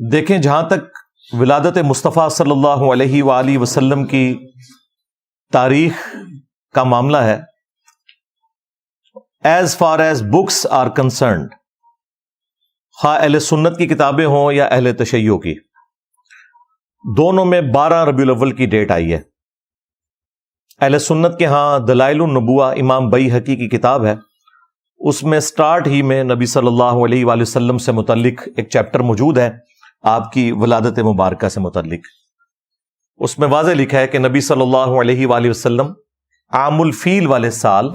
دیکھیں، جہاں تک ولادت مصطفیٰ صلی اللہ علیہ وآلہ وسلم کی تاریخ کا معاملہ ہے، as far as books are concerned, خواہ اہل سنت کی کتابیں ہوں یا اہل تشیع کی، دونوں میں 12 ربیع الاول کی ڈیٹ آئی ہے۔ اہل سنت کے ہاں دلائل النبوہ امام بیہقی کی کتاب ہے، اس میں سٹارٹ ہی میں نبی صلی اللہ علیہ وآلہ وسلم سے متعلق ایک چیپٹر موجود ہے، آپ کی ولادت مبارکہ سے متعلق۔ اس میں واضح لکھا ہے کہ نبی صلی اللہ علیہ وآلہ وسلم عام الفیل والے سال،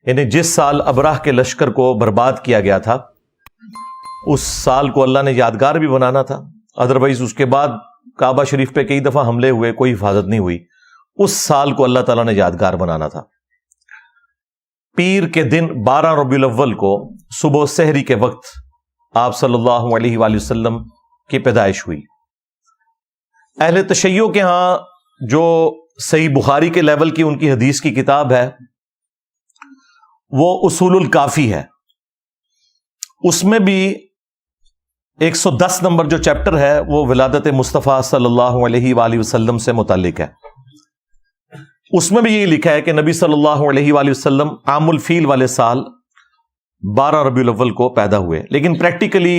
یعنی جس سال ابرہ کے لشکر کو برباد کیا گیا تھا، اس سال کو اللہ نے یادگار بھی بنانا تھا، ادروائز اس کے بعد کعبہ شریف پہ کئی دفعہ حملے ہوئے، کوئی حفاظت نہیں ہوئی، اس سال کو اللہ تعالیٰ نے یادگار بنانا تھا۔ پیر کے دن 12 ربیع الاول کو صبح سحری کے وقت آپ صلی اللہ علیہ وآلہ وسلم کی پیدائش ہوئی۔ اہل تشیع کے ہاں جو صحیح بخاری کے لیول کی ان کی حدیث کی کتاب ہے وہ اصول الکافی ہے، اس میں بھی 110 نمبر جو چیپٹر ہے وہ ولادت مصطفیٰ صلی اللہ علیہ وآلہ وسلم سے متعلق ہے۔ اس میں بھی یہی لکھا ہے کہ نبی صلی اللہ علیہ وآلہ وسلم عام الفیل والے سال 12 ربیع الاول کو پیدا ہوئے، لیکن پریکٹیکلی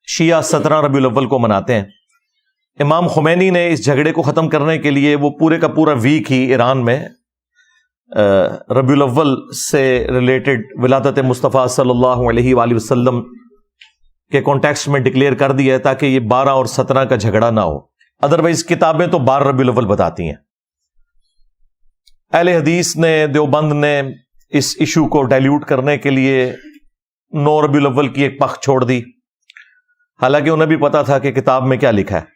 شیعہ 17 ربیع الاول کو مناتے ہیں۔ امام خمینی نے اس جھگڑے کو ختم کرنے کے لیے وہ پورے کا پورا ویک ہی ایران میں ربیع الاول سے ریلیٹڈ ولادت مصطفیٰ صلی اللہ علیہ وآلہ وسلم کے کانٹیکسٹ میں ڈکلیئر کر دیا ہے تاکہ یہ 12 اور 17 کا جھگڑا نہ ہو، ادروائز کتابیں تو 12 ربیع الاول بتاتی ہیں۔ اہل حدیث نے، دیوبند نے اس ایشو کو ڈائلیوٹ کرنے کے لیے 9 ربیع الاول کی ایک پخ چھوڑ دی، حالانکہ انہیں بھی پتا تھا کہ کتاب میں کیا لکھا ہے۔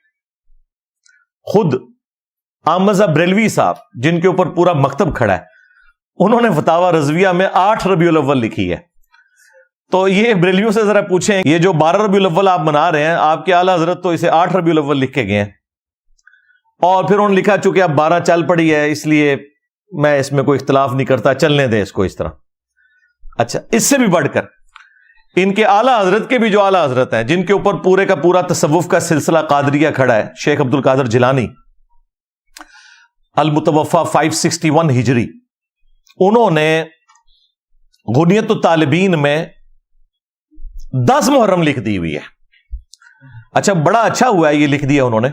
خود احمد بریلوی صاحب، جن کے اوپر پورا مکتب کھڑا ہے، انہوں نے فتاوی رضویہ میں 8 ربیع الاول لکھی ہے۔ تو یہ بریلویوں سے ذرا پوچھیں، یہ جو 12 ربیع الاول آپ منا رہے ہیں، آپ کے اعلیٰ حضرت تو اسے 8 ربیع الاول لکھ کے گئے ہیں، اور پھر انہوں نے لکھا چونکہ اب 12 چل پڑی ہے اس لیے میں اس میں کوئی اختلاف نہیں کرتا، چلنے دیں اس کو اس طرح۔ اچھا، اس سے بھی بڑھ کر ان کے اعلیٰ حضرت کے بھی جو اعلیٰ حضرت ہیں، جن کے اوپر پورے کا پورا تصوف کا سلسلہ قادریہ کھڑا ہے، شیخ عبد القادر جیلانی المتوفی 561 ہجری، انہوں نے غنیت الطالبین میں 10 محرم لکھ دی ہوئی ہے۔ اچھا، بڑا اچھا ہوا ہے یہ لکھ دیا انہوں نے۔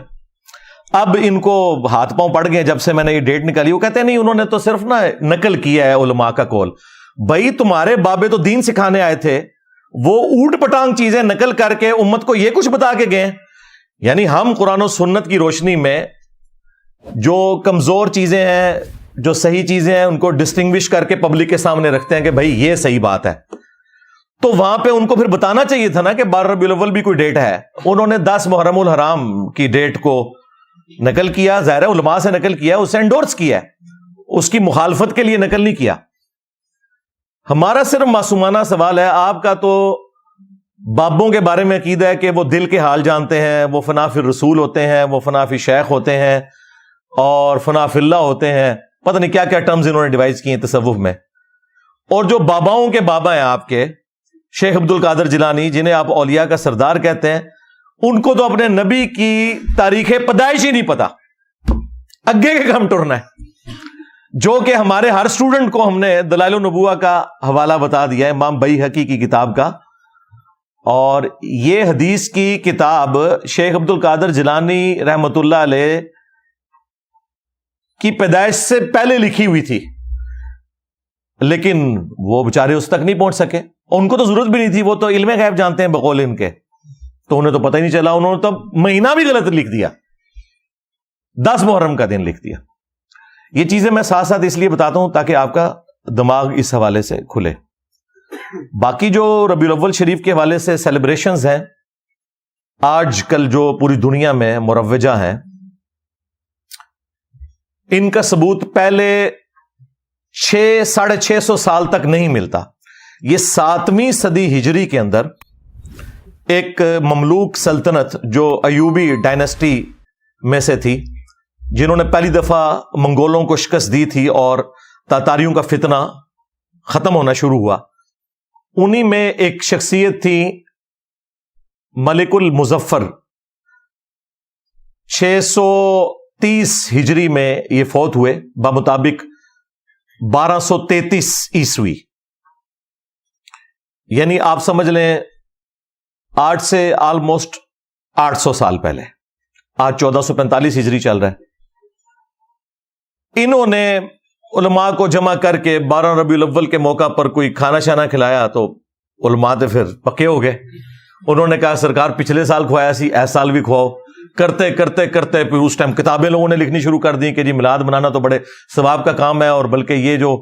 اب ان کو ہاتھ پاؤں پڑ گئے جب سے میں نے یہ ڈیٹ نکالی، وہ کہتے ہیں نہیں، انہوں نے تو صرف نقل کیا ہے علماء کا قول۔ بھائی، تمہارے بابے تو دین سکھانے آئے تھے، وہ اوٹ پٹانگ چیزیں نقل کر کے امت کو یہ کچھ بتا کے گئے۔ یعنی ہم قرآن و سنت کی روشنی میں جو کمزور چیزیں ہیں، جو صحیح چیزیں ہیں، ان کو ڈسٹنگوش کر کے پبلک کے سامنے رکھتے ہیں کہ بھائی یہ صحیح بات ہے، تو وہاں پہ ان کو پھر بتانا چاہیے تھا نا کہ 12 ربیع الاول بھی کوئی ڈیٹ ہے۔ انہوں نے 10 محرم الحرام کی ڈیٹ کو نقل کیا، ظاہر ہے علماء سے نقل کیا، اسے انڈورس کیا، اس کی مخالفت کے لیے نقل نہیں کیا۔ ہمارا صرف معصومانہ سوال ہے، آپ کا تو بابوں کے بارے میں عقیدہ ہے کہ وہ دل کے حال جانتے ہیں، وہ فنا فی الرسول ہوتے ہیں، وہ فنا فی شیخ ہوتے ہیں، اور فنا فی اللہ ہوتے ہیں، پتہ نہیں کیا کیا ٹرمز انہوں نے ڈیوائز کیے ہیں تصوف میں۔ اور جو باباؤں کے بابا ہیں آپ کے شیخ عبد القادر جیلانی، جنہیں آپ اولیاء کا سردار کہتے ہیں، ان کو تو اپنے نبی کی تاریخ پیدائش ہی نہیں پتا، اگے کے کم ٹرنا ہے، جو کہ ہمارے ہر سٹوڈنٹ کو ہم نے دلائل النبوہ کا حوالہ بتا دیا ہے، امام بیہقی کی کتاب کا۔ اور یہ حدیث کی کتاب شیخ عبد القادر جیلانی رحمۃ اللہ علیہ کی پیدائش سے پہلے لکھی ہوئی تھی، لیکن وہ بیچارے اس تک نہیں پہنچ سکے، ان کو تو ضرورت بھی نہیں تھی، وہ تو علم غیب جانتے ہیں بقول ان کے، تو انہیں تو پتہ ہی نہیں چلا، انہوں نے تو مہینہ بھی غلط لکھ دیا، 10 محرم کا دن لکھ دیا۔ یہ چیزیں میں ساتھ ساتھ اس لیے بتاتا ہوں تاکہ آپ کا دماغ اس حوالے سے کھلے۔ باقی جو ربیع الاول شریف کے حوالے سے سیلیبریشنز ہیں آج کل جو پوری دنیا میں مروجہ ہیں، ان کا ثبوت پہلے 600-650 سال تک نہیں ملتا۔ یہ 7ویں صدی ہجری کے اندر ایک مملوک سلطنت جو ایوبی ڈائنسٹی میں سے تھی، جنہوں نے پہلی دفعہ منگولوں کو شکست دی تھی اور تاتاریوں کا فتنہ ختم ہونا شروع ہوا، انہی میں ایک شخصیت تھی ملک المظفر 630 ہجری میں یہ فوت ہوئے بمطابق 1233 عیسوی، یعنی آپ سمجھ لیں آج سے آلموسٹ 800 سال پہلے. آج 1445 ہجری چل رہا ہے. انہوں نے علماء کو جمع کر کے 12 ربیع الاول کے موقع پر کوئی کھانا شانا کھلایا تو علماء تو پھر پکے ہو گئے. انہوں نے کہا سرکار پچھلے سال کھوایا سی، اس سال بھی کھواؤ. کرتے کرتے کرتے پھر اس ٹائم کتابیں لوگوں نے لکھنی شروع کر دی کہ جی میلاد منانا تو بڑے ثواب کا کام ہے، اور بلکہ یہ جو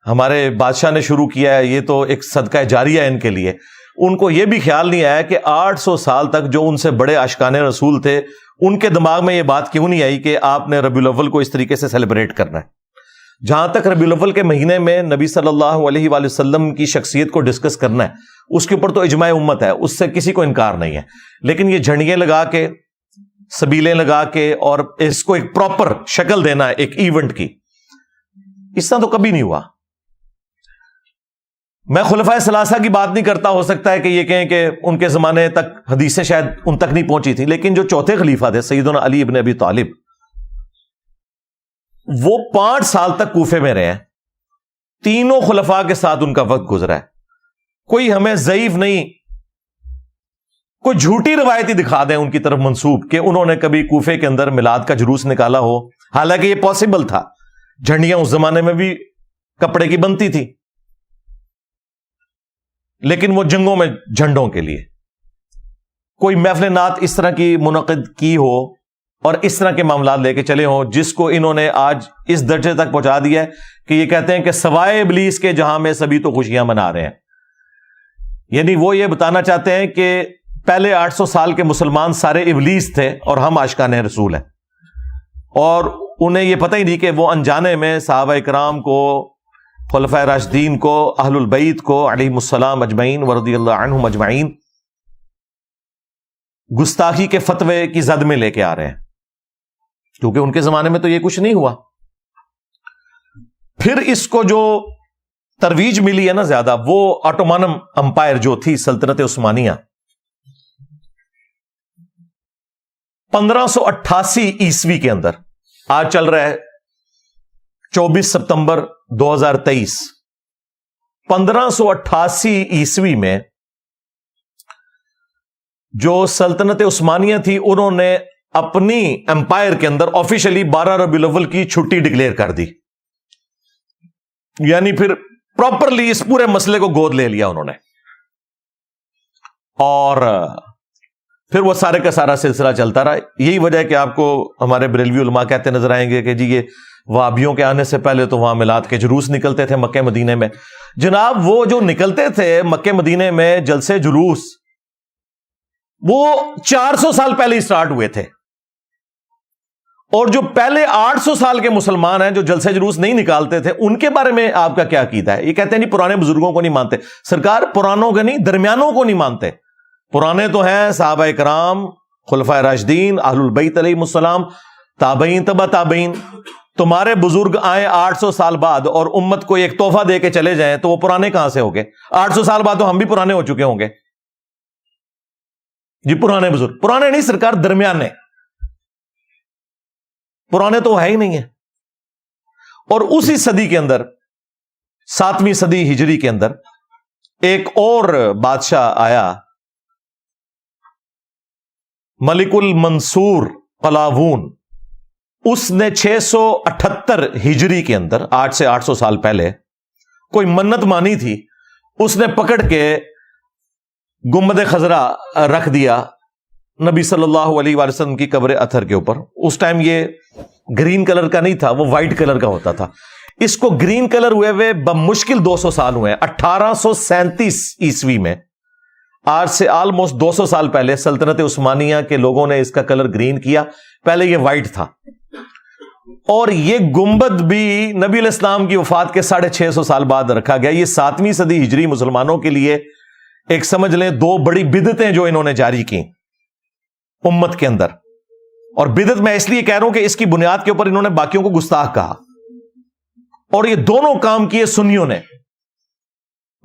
ہمارے بادشاہ نے شروع کیا ہے یہ تو ایک صدقہ جاریہ ہے ان کے لیے. ان کو یہ بھی خیال نہیں آیا کہ 800 سال تک جو ان سے بڑے عاشقان رسول تھے ان کے دماغ میں یہ بات کیوں نہیں آئی کہ آپ نے ربیع الاول کو اس طریقے سے سیلیبریٹ کرنا ہے. جہاں تک ربیع الاول کے مہینے میں نبی صلی اللہ علیہ وآلہ وسلم کی شخصیت کو ڈسکس کرنا ہے، اس کے اوپر تو اجماع امت ہے، اس سے کسی کو انکار نہیں ہے. لیکن یہ جھنڈیاں لگا کے، سبیلیں لگا کے اور اس کو ایک پراپر شکل دینا ہے ایک ایونٹ کی، اس طرح تو کبھی نہیں ہوا. میں خلفائے ثلاثہ کی بات نہیں کرتا، ہو سکتا ہے کہ یہ کہیں کہ ان کے زمانے تک حدیثیں شاید ان تک نہیں پہنچی تھی، لیکن جو چوتھے خلیفہ تھے سیدنا علی ابن ابی طالب، وہ 5 سال تک کوفے میں رہے ہیں. تینوں خلفاء کے ساتھ ان کا وقت گزرا ہے. کوئی ہمیں ضعیف نہیں، کوئی جھوٹی روایتی دکھا دیں ان کی طرف منسوب کہ انہوں نے کبھی کوفے کے اندر میلاد کا جلوس نکالا ہو. حالانکہ یہ پاسبل تھا، جھنڈیاں اس زمانے میں بھی کپڑے کی بنتی تھی، لیکن وہ جنگوں میں جھنڈوں کے لیے. کوئی محفل نعت اس طرح کی منعقد کی ہو اور اس طرح کے معاملات لے کے چلے ہوں جس کو انہوں نے آج اس درجے تک پہنچا دیا ہے کہ یہ کہتے ہیں کہ سوائے ابلیس کے جہاں میں سبھی تو خوشیاں منا رہے ہیں. یعنی وہ یہ بتانا چاہتے ہیں کہ پہلے 800 سال کے مسلمان سارے ابلیس تھے اور ہم عاشقان رسول ہیں، اور انہیں یہ پتہ ہی نہیں کہ وہ انجانے میں صحابہ کرام کو، خلفائے راشدین کو، اہل البیت کو علیہم السلام اجمعین ورضی اللہ عنہم اجمعین گستاخی کے فتوے کی زد میں لے کے آ رہے ہیں، کیونکہ ان کے زمانے میں تو یہ کچھ نہیں ہوا. پھر اس کو جو ترویج ملی ہے نا زیادہ، وہ آٹومان امپائر جو تھی سلطنت عثمانیہ، 1588 عیسوی کے اندر، آج چل رہا ہے 24 ستمبر 2023، 1588 عیسوی میں جو سلطنت عثمانیہ تھی انہوں نے اپنی امپائر کے اندر آفیشلی 12 ربیع الاول کی چھٹی ڈکلیئر کر دی. یعنی پھر پراپرلی اس پورے مسئلے کو گود لے لیا انہوں نے، اور پھر وہ سارے کا سارا سلسلہ چلتا رہا. یہی وجہ ہے کہ آپ کو ہمارے بریلوی علماء کہتے نظر آئیں گے کہ جی یہ وہابیوں کے آنے سے پہلے تو وہاں میلاد کے جلوس نکلتے تھے مکہ مدینے میں. جناب وہ جو نکلتے تھے مکہ مدینے میں جلسے جلوس، وہ 400 سال پہلے ہی سٹارٹ ہوئے تھے، اور جو پہلے 800 سال کے مسلمان ہیں جو جلسے جلوس نہیں نکالتے تھے ان کے بارے میں آپ کا کیا عقیدہ ہے؟ یہ کہتے ہیں نہیں پرانے بزرگوں کو نہیں مانتے. سرکار پرانوں کے نہیں، درمیانوں کو نہیں مانتے. پرانے تو ہیں صحابہ کرام، خلفائے راشدین، اہل البیت علیہم السلام، تابعین، تبع تابعین. تمہارے بزرگ آئے 800 سال بعد اور امت کو ایک تحفہ دے کے چلے جائیں تو وہ پرانے کہاں سے ہو گئے؟ 800 سال بعد تو ہم بھی پرانے ہو چکے ہوں گے. جی پرانے بزرگ، پرانے نہیں سرکار، درمیانے. پرانے تو ہے ہی نہیں ہیں. اور اسی صدی کے اندر، 7ویں صدی ہجری کے اندر، ایک اور بادشاہ آیا، ملک المنصور قلاوون. اس نے 678 ہجری کے اندر، آج سے 800 سال پہلے، کوئی منت مانی تھی، اس نے پکڑ کے گنبد خضرا رکھ دیا نبی صلی اللہ علیہ وآلہ وسلم کی قبر اطہر کے اوپر. اس ٹائم یہ گرین کلر کا نہیں تھا، وہ وائٹ کلر کا ہوتا تھا. اس کو گرین کلر ہوئے بمشکل 200 سال ہوئے. 1837 عیسوی میں، آج سے آلموسٹ 200 سال پہلے، سلطنت عثمانیہ کے لوگوں نے اس کا کلر گرین کیا. پہلے یہ وائٹ تھا. اور یہ گنبد بھی نبی علیہ السلام کی وفات کے 650 سال بعد رکھا گیا. یہ 7ویں صدی ہجری مسلمانوں کے لیے ایک سمجھ لیں 2 بڑی بدعتیں جو انہوں نے جاری کی امت کے اندر. اور بدعت میں اس لیے کہہ رہا ہوں کہ اس کی بنیاد کے اوپر انہوں نے باقیوں کو گستاخ کہا، اور یہ دونوں کام کیے سنیوں نے.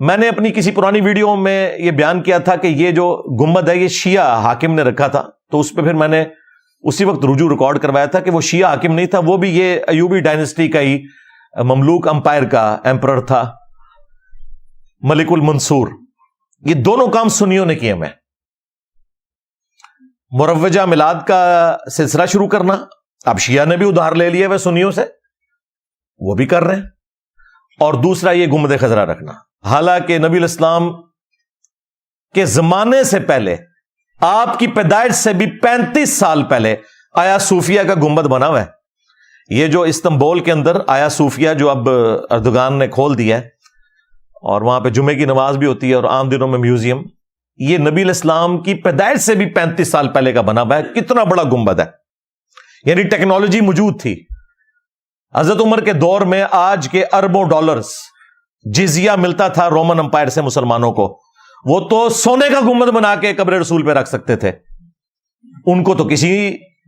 میں نے اپنی کسی پرانی ویڈیو میں یہ بیان کیا تھا کہ یہ جو گنبد ہے یہ شیعہ حاکم نے رکھا تھا، تو اس پہ پھر میں نے اسی وقت رجوع ریکارڈ کروایا تھا کہ وہ شیعہ حاکم نہیں تھا، وہ بھی یہ ایوبی ڈائنسٹی کا ہی مملوک امپائر کا ایمپرر تھا، ملک المنصور۔ یہ دونوں کام سنیوں نے کیے میں، مروجہ میلاد کا سلسلہ شروع کرنا، اب شیعہ نے بھی ادھار لے لیا وہ سنیوں سے، وہ بھی کر رہے ہیں، اور دوسرا یہ گنبد خضرا رکھنا، حالانکہ نبی الاسلام کے زمانے سے پہلے، آپ کی پیدائش سے بھی 35 سال پہلے آیا صوفیہ کا گنبد بنا ہوا ہے۔ یہ جو استنبول کے اندر آیا صوفیہ جو اب اردوغان نے کھول دیا ہے اور وہاں پہ جمعے کی نماز بھی ہوتی ہے اور عام دنوں میں میوزیم، یہ نبی الاسلام کی پیدائش سے بھی 35 سال پہلے کا بنا ہوا ہے۔ کتنا بڑا گنبد ہے، یعنی ٹیکنالوجی موجود تھی۔ حضرت عمر کے دور میں آج کے اربوں ڈالرز جزیہ ملتا تھا رومن امپائر سے مسلمانوں کو، وہ تو سونے کا گنبد بنا کے قبر رسول پہ رکھ سکتے تھے۔ ان کو تو کسی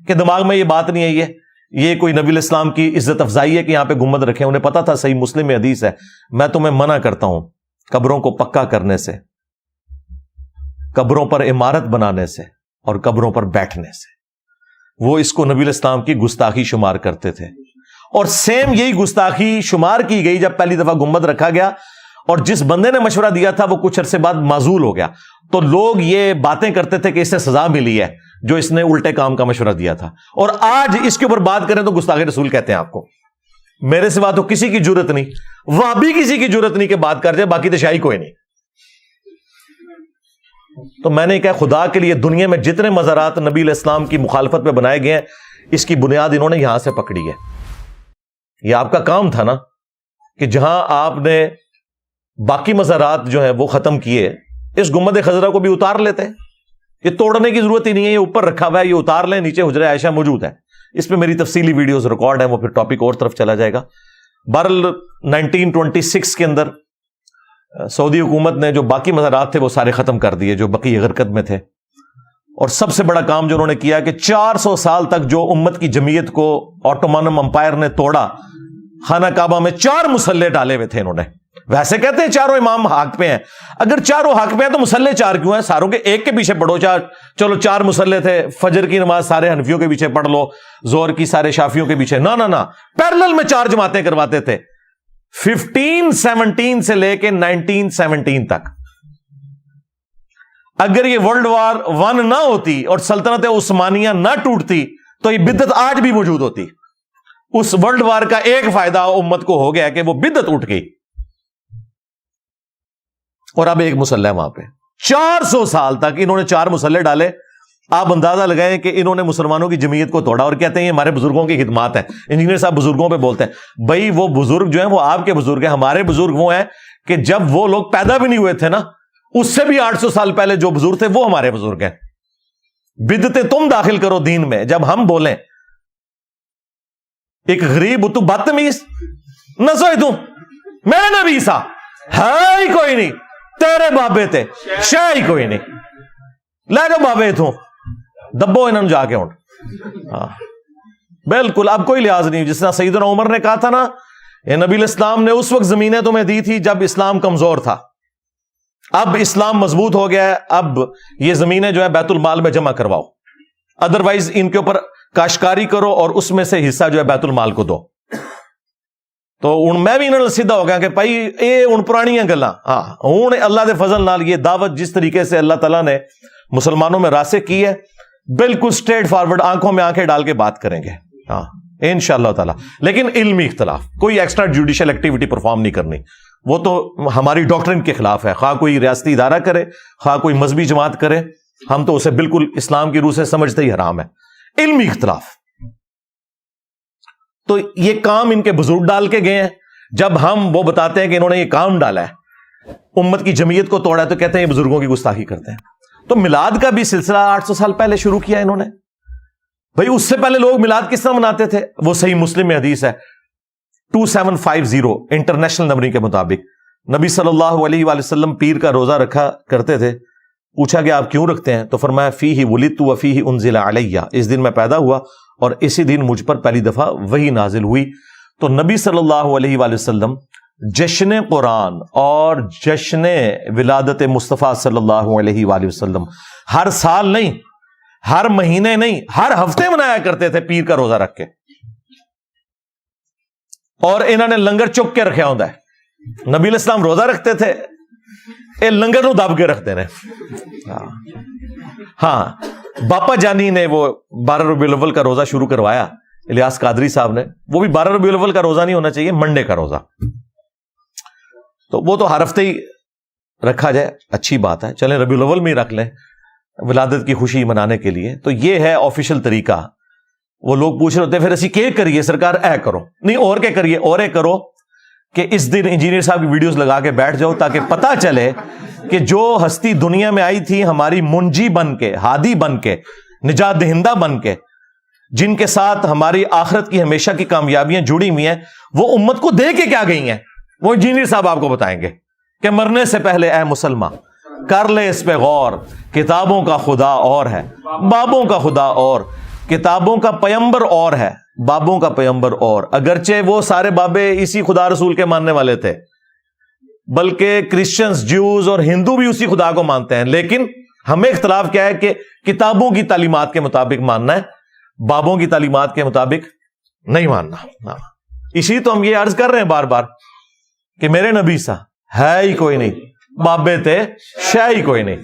کے دماغ میں یہ بات نہیں آئی ہے یہ کوئی نبی الاسلام کی عزت افزائی ہے کہ یہاں پہ گنبد رکھے۔ انہیں پتا تھا، صحیح مسلم میں حدیث ہے، میں تمہیں منع کرتا ہوں قبروں کو پکا کرنے سے، قبروں پر عمارت بنانے سے اور قبروں پر بیٹھنے سے۔ وہ اس کو نبی الاسلام کی گستاخی شمار کرتے تھے، اور سیم یہی گستاخی شمار کی گئی جب پہلی دفعہ گنبد رکھا گیا، اور جس بندے نے مشورہ دیا تھا وہ کچھ عرصے بعد معزول ہو گیا، تو لوگ یہ باتیں کرتے تھے کہ اس سے سزا ملی ہے جو اس نے الٹے کام کا مشورہ دیا تھا، اور آج اس کے اوپر بات کریں تو گستاخی رسول کہتے ہیں آپ کو۔ میرے سوا تو کسی کی جرت نہیں، وہابی کسی کی جرت نہیں کہ بات کر جائے، باقی تو شاہی کوئی نہیں۔ تو میں نے کہا خدا کے لیے دنیا میں جتنے مزارات نبی علیہ السلام کی مخالفت پہ بنائے گئے ہیں، اس کی بنیاد انہوں نے یہاں سے پکڑی ہے۔ یہ آپ کا کام تھا نا کہ جہاں آپ نے باقی مزارات جو ہیں وہ ختم کیے، اس گنبد خضرا کو بھی اتار لیتے ہیں۔ یہ توڑنے کی ضرورت ہی نہیں ہے، یہ اوپر رکھا ہوا ہے، یہ اتار لیں، نیچے حجرہ عائشہ موجود ہے، اس پہ میری تفصیلی ویڈیوز ریکارڈ ہیں، وہ پھر ٹاپک اور طرف چلا جائے گا۔ بہرحال 1926 کے اندر سعودی حکومت نے جو باقی مزارات تھے وہ سارے ختم کر دیے جو بقیہ غرقد میں تھے، اور سب سے بڑا کام جو انہوں نے کیا کہ 400 سال تک جو امت کی جمعیت کو آٹومانم امپائر نے توڑا، خانہ کعبہ میں 4 مصلے ڈالے ہوئے تھے انہوں نے۔ ویسے کہتے ہیں چاروں امام حق پہ ہیں، اگر چاروں حق پہ ہیں تو مصلے 4 کیوں ہیں؟ ساروں کے ایک کے پیچھے پڑھو، چلو 4 مصلے تھے، فجر کی نماز سارے حنفیوں کے پیچھے پڑھ لو، ظہر کی سارے شافیوں کے پیچھے، نہ پیرلل میں 4 جماعتیں کرواتے تھے 1517 سے لے کے 1917 تک۔ اگر یہ ورلڈ وار 1 نہ ہوتی اور سلطنت عثمانیہ نہ ٹوٹتی تو یہ بدعت آج بھی موجود ہوتی۔ اس ورلڈ وار کا ایک فائدہ امت کو ہو گیا کہ وہ بدعت اٹھ گئی، اور اب ایک مسلح وہاں پہ 400 سال تک انہوں نے 4 مسلح ڈالے۔ آپ اندازہ لگائیں کہ انہوں نے مسلمانوں کی جمعیت کو توڑا، اور کہتے ہیں یہ ہمارے بزرگوں کی خدمات ہیں۔ انجینئر صاحب بزرگوں پہ بولتے ہیں، بھائی وہ بزرگ جو ہیں وہ آپ کے بزرگ ہیں، ہمارے بزرگ وہ ہیں کہ جب وہ لوگ پیدا بھی نہیں ہوئے تھے نا، اس سے بھی 800 سال پہلے جو بزرگ تھے وہ ہمارے بزرگ ہیں۔ بدعتیں تم داخل کرو دین میں، جب ہم بولیں ایک غریب تو بدتمیز نہ سوئی تم میں نبی سا ہے ہی کوئی نہیں، تیرے بابے تے شاہ ہی کوئی نہیں، لے جو بابے تھوں دبو انہوں جا کے ہوں۔ بالکل اب کوئی لحاظ نہیں، جس طرح سیدنا عمر نے کہا تھا نا، نبی الاسلام نے اس وقت زمینیں تمہیں دی تھی جب اسلام کمزور تھا، اب اسلام مضبوط ہو گیا ہے، اب یہ زمینیں جو ہے بیت المال میں جمع کرواؤ، ادروائز ان کے اوپر کاشتکاری کرو اور اس میں سے حصہ جو ہے بیت المال کو دو۔ تو میں بھی انہوں نے سیدھا ہو گیا کہ بھائی یہ ہوں پرانیاں گلاں، ہاں ہوں اللہ دے فضل نال یہ دعوت جس طریقے سے اللہ تعالیٰ نے مسلمانوں میں راسخ کی ہے، بالکل سٹریٹ فارورڈ آنکھوں میں آنکھیں ڈال کے بات کریں گے، ہاں انشاءاللہ تعالیٰ، لیکن علمی اختلاف، کوئی ایکسٹرا جوڈیشل ایکٹیویٹی پرفارم نہیں کرنی، وہ تو ہماری ڈاکٹرن کے خلاف ہے، خواہ کوئی ریاستی ادارہ کرے خواہ کوئی مذہبی جماعت کرے، ہم تو اسے بالکل اسلام کی روح سے سمجھتے ہی حرام ہے۔ علمی اختلاف، تو یہ کام ان کے بزرگ ڈال کے گئے ہیں، جب ہم وہ بتاتے ہیں کہ انہوں نے یہ کام ڈالا ہے، امت کی جمعیت کو توڑا ہے، تو کہتے ہیں یہ بزرگوں کی گستاخی کرتے ہیں۔ تو میلاد کا بھی سلسلہ 800 سال پہلے شروع کیا انہوں نے۔ بھائی اس سے پہلے لوگ میلاد کس طرح مناتے تھے؟ وہ صحیح مسلم میں حدیث ہے 2750 انٹرنیشنل نمبرنگ کے مطابق، نبی صلی اللہ علیہ وآلہ وسلم پیر کا روزہ رکھا کرتے تھے۔ پوچھا کہ آپ کیوں رکھتے ہیں؟ تو فرمایا فیہ ولدت وفیہ انزل علیہ، اس دن میں پیدا ہوا اور اسی دن مجھ پر پہلی دفعہ وحی نازل ہوئی۔ تو نبی صلی اللہ علیہ وآلہ وسلم جشن قرآن اور جشن ولادت مصطفیٰ صلی اللہ علیہ وآلہ وسلم ہر سال نہیں، ہر مہینے نہیں، ہر ہفتے منایا کرتے تھے پیر کا روزہ رکھ کے، اور انہوں نے لنگر چک کے رکھا ہوتا ہے. نبی علیہ السلام روزہ رکھتے تھے، یہ لنگر نو دب کے رکھتے ہیں. ہاں باپا جانی نے وہ 12 ربیع الاول کا روزہ شروع کروایا، الیاس قادری صاحب نے. وہ بھی 12 ربیع الاول کا روزہ نہیں ہونا چاہیے، منڈے کا روزہ. تو وہ تو ہر ہفتے ہی رکھا جائے، اچھی بات ہے. چلیں ربیع الاول میں ہی رکھ لیں ولادت کی خوشی منانے کے لیے. تو یہ ہے آفیشل طریقہ. وہ لوگ پوچھ رہے ہوتے ہیں پھر اسی کے کریے سرکار، اے کرو نہیں اور کیا کریے، اور اے کرو کہ اس دن انجینئر صاحب کی ویڈیوز لگا کے بیٹھ جاؤ تاکہ پتا چلے کہ جو ہستی دنیا میں آئی تھی ہماری منجی بن کے، ہادی بن کے، نجات دہندہ بن کے، جن کے ساتھ ہماری آخرت کی ہمیشہ کی کامیابیاں جڑی ہوئی ہیں، وہ امت کو دے کے کیا گئی ہیں، وہ انجینئر صاحب آپ کو بتائیں گے کہ مرنے سے پہلے اے مسلمان کر لے اس پہ غور، کتابوں کا خدا اور ہے، بابوں کا خدا اور، کتابوں کا پیمبر اور ہے، بابوں کا پیمبر اور. اگرچہ وہ سارے بابے اسی خدا رسول کے ماننے والے تھے، بلکہ کرسچنز، جوز اور ہندو بھی اسی خدا کو مانتے ہیں، لیکن ہمیں اختلاف کیا ہے کہ کتابوں کی تعلیمات کے مطابق ماننا ہے، بابوں کی تعلیمات کے مطابق نہیں ماننا. اسی تو ہم یہ عرض کر رہے ہیں بار بار کہ میرے نبی سا ہے ہی کوئی نہیں، بابے تے شے ہی کوئی نہیں.